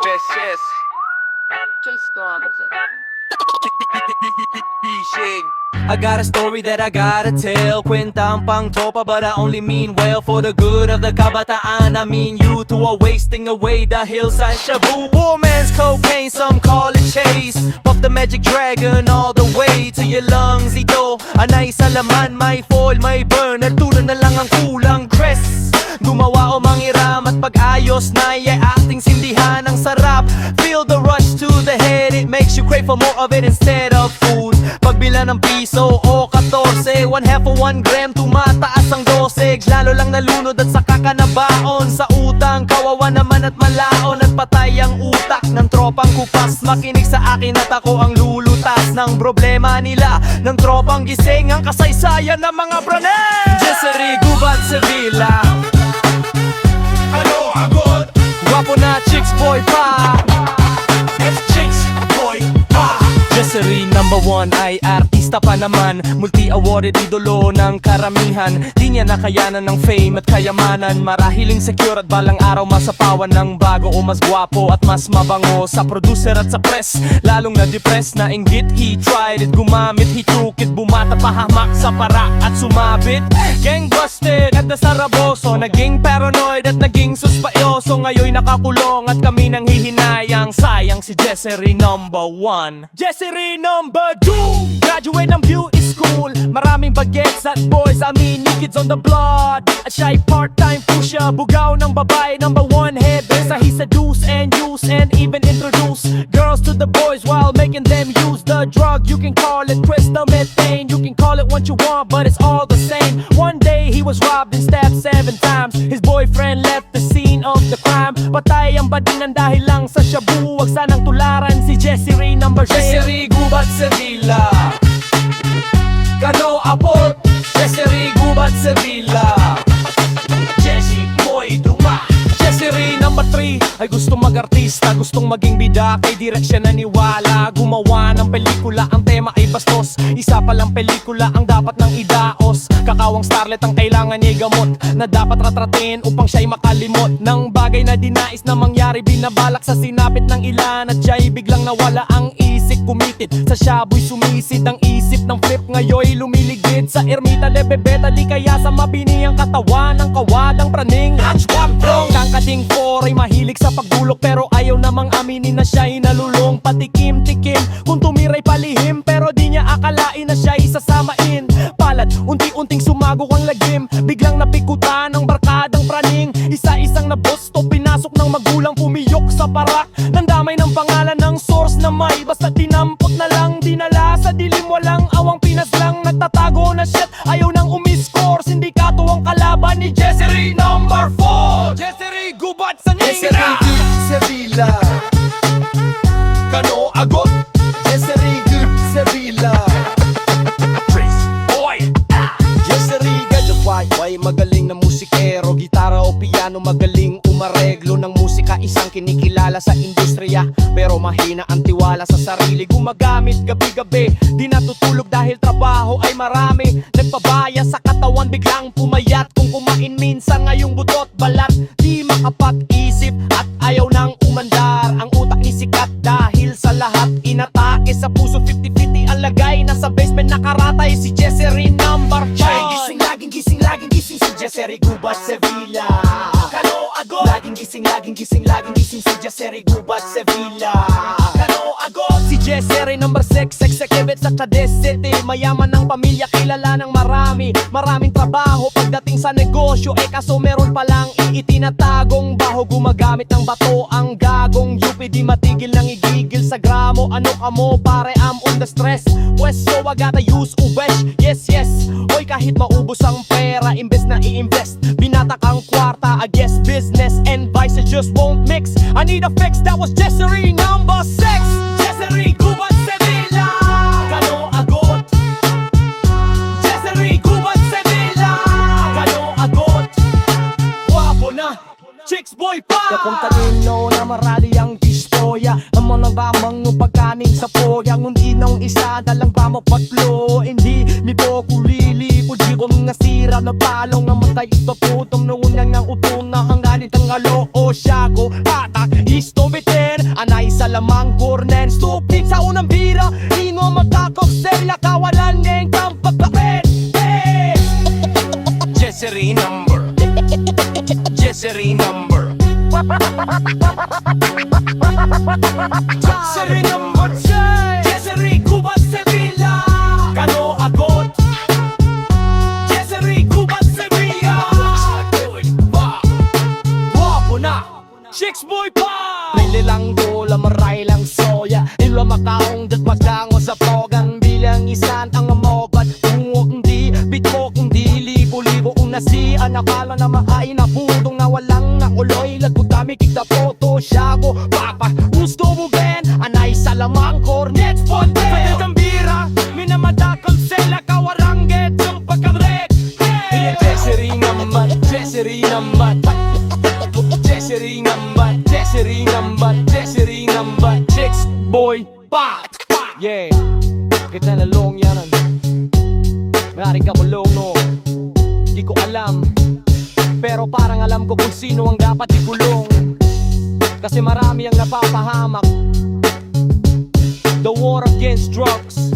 Yes, yes. I got a story that I gotta tell. Kwentang pang tropa, but I only mean well for the good of the kabataan. I mean you two are wasting away the hillside shabu. Poor man's cocaine, some call it chase. Puff the magic dragon all the way to your lungs. Ito, anay sa laman, may foil, may burn. Natulan na lang ang kulang, Chris. Gumawa o manghiram at pag-ayos na ating sindihan ang sarap. Feel the rush to the head, it makes you crave for more of it instead of food. Pagbila ng piso o 14, 1/2 o 1 gram, tumataas ang dosage. Lalo lang nalunod at saka ka nabaon sa utang. Kawawa naman at malaon at patay ang utak ng tropang kupas. Makinig sa akin at ako ang lulutas ng problema nila, ng tropang gising ang kasaysayan ng mga praning. Jessery, Gubat, Sevilla. Ano agad? Guwapo na chicks boy pa. Chicks, boy, pa. Jessery number 1 ay artista pa naman, multi-awarded idolo ng karamihan. Di niya nakayanan ng fame at kayamanan. Marahiling secure at balang araw masapawan ng bago o mas gwapo at mas mabango. Sa producer at sa press, lalong na-depress na inggit. He tried it, gumamit, he took it. Bumata pahamak sa para at sumabit. Gang busted at nasaraboso, naging paranoid at naging suspayoso. Ngayon nakakulong at kami nang hihinayang. Sayang si Jessery number 1. Jessery number 2, graduate ng beauty school. Maraming bagets at boys, I mean new kids on the block. At siya'y part-time pusher, bugaw ng babae, number 1 header. Sa he seduce and use and even introduce girls to the boys while making them use the drug. You can call it crystal methane, you can call it what you want, but it's all the same. One day he was robbed and stabbed 7 times. His boyfriend left the scene of the crime. Patay ang badingan dahil lang sa shabu. Wag sanang tularan si Jessery number 6. Jessery, Gubat, Sevilla. Kano Aport, Jessery, Gubat, Sevilla. Jessie, Boy, Duma. Jessery number 3 ay gustong mag-artista, gustong maging bida, kay direksyon naniwala. Gumawa ng pelikula, ang tema ay bastos. Isa palang pelikula ang dapat nang idaos. Kakawang starlet ang kailangan niya gamot, na dapat ratratin upang siya'y makalimot ng bagay na dinais na mangyari. Binabalak sa sinapit ng ilan at siya'y biglang nawala ang isip. Kumitit sa shabu'y sumisid ang isip ng flip. Ngayoy lumiligid sa ermita de bebeta, di kaya sa mabini ang katawan ng kawadang praning. Hatchwag plong ng kading 4 ay mahilig sa pagdulok, pero ayaw namang aminin na siya'y nalulong. Patikim-tikim kung tumiray palihim, pero di niya akalain na siya'y sasamain. Palad, unti-unting sumagok ang lagim, biglang napikutan ng barkadang praning. Isa-isang nabosto, pinasok ng magulang, pumiyok sa parak. Nandamay ng pangalan ng source na may basta tinampot na lang. Dinala sa dilim, walang awang pinaslang. Nagtatago na shit, ayaw nang umiscore. Sindikato ang kalaban ni Jessery number 4. Jessery, Gubat sa Ninga. Sevilla. Kano agot? Jessery, Sevilla. Trace, boy, Jessery, gadjaway, way magaling na musikero. Gitara o piano, magaling umareglo ng musika. Isang kinikilala sa industriya, pero mahina ang tiwala sa sarili. Gumagamit gabi-gabi, di natutulog dahil trabaho ay marami. Nagpabaya sa katawan, biglang pumayat. Kung kumain minsan ngayong butot balat, di makapag-isip at ayaw nang umandar. Ang utak ni sikat dahil sa lahat inatake sa puso. 50-50 ang lagay, nasa basement nakaratay si Jessery number 5. gising, laging gising, laging gising si Jessery, Gubat, Sevilla. Kano agot? Laging gising, laging gising, laging gising si Jessery, Gubat, Sevilla. Kano agot? Si Jessery number 6, executive sa Cadiz City. Mayaman ng pamilya, kilala ng marami. Maraming trabaho pagdating sa negosyo, kaso meron palang itinatagong baho. Gumagamit ng bato ang gagong yupi, di matigil nang igigil sa gramo. Ano ka mo pare, I'm on the stress. Pues so I gotta use uwesh, yes yes. Hoy kahit maubos ang pera, imbes na i-invest, binatak ang kwarta. I guess business and vice just won't mix. I need a fix, that was Jessery number 6. Jessery, Gubat, Sevilla. Kano agot? Jessery, Gubat, Sevilla. Kano agot? Wapo na, chicks boy pa. Kung talino na marali ang dispoya, ang mga bamang pagkaning sa poya. Ngundi nung isa dalang ba mapatlo, hindi mi po kulili. Pudji ko Kung nasira na balong namatay ipaputong Naunang ng utong na hanganin tanggalo o syago Patak istomiten Anay sa lamang kurnen Stupid sa unang bira Ino magkakoksel Nakawalan ng kampagkain Hey! Jessery number Jessery number Jessery number Jessery Gubat Sevilla Kano agot Jessery Gubat Sevilla Wapo na Chicks boy pa Pili lang dola maray lang soya Ilo makaong dat magdango sa pogan Bilang isan ang amogat Tungok hindi bitmok hindi Libo-libo kung nasian Akala na maain na pudong na walang nakuloy Lagod kami kikta photo syago Papa gusto mo ben Anay sa lamang cornet fonte Pwede kang bira Minamadakal sela kawarangget Yung pagkabrek Hey! Jessery naman Jessery naman Jessery naman Jessery naman Jessery naman Chicks boy pa Yeah Kita na long yanan Maring ka mulong no Di ko alam Pero parang alam ko kung sino ang dapat ikulong Kasi marami ang napapahamak The war against drugs